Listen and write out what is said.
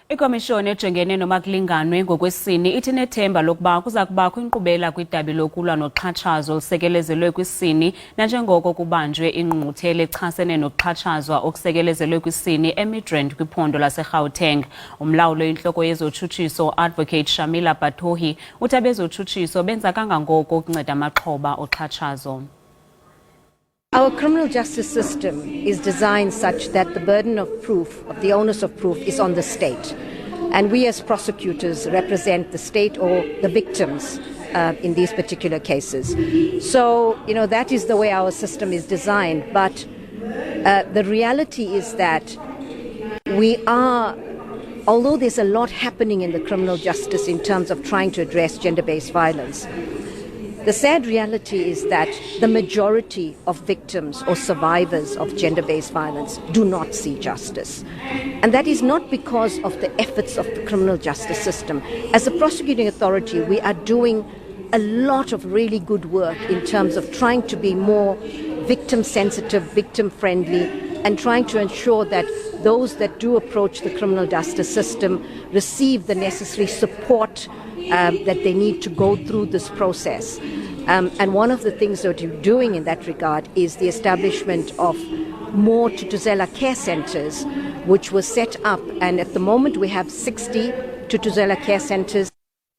Ikomishoni ejongene nomakulinganwe ngokwesini ithi inethemba lokuba kuzakubakho inkqubela kwidabi lokulwa noxhatshazo olusekelezelwe kwisini nanjengoko kubanjwe ingqungquthela echasene nokuxhatshazwa okusekelezelwe kwisini eMidrand kwiphondo laseGauteng. Umlawuli oyintloko yezotshutshiso Advocate Shamila Batohi uthi abezotshutshiso benza kangangoko ukunceda amaxhoba oxhatshazo. Our criminal justice system is designed such that the burden of proof, of the onus of proof, is on the state. And we as prosecutors represent the state or the victims in these particular cases. So, that is the way our system is designed. But the reality is that although there's a lot happening in the criminal justice in terms of trying to address gender-based violence, the sad reality is that the majority of victims or survivors of gender-based violence do not see justice. And that is not because of the efforts of the criminal justice system. As a prosecuting authority, we are doing a lot of really good work in terms of trying to be more victim-sensitive, victim-friendly, and trying to ensure that those that do approach the criminal justice system receive the necessary support that they need to go through this process. And one of the things that we're doing in that regard is the establishment of more Thuthuzela care centres, which was set up. And at the moment we have 60 Thuthuzela care centres.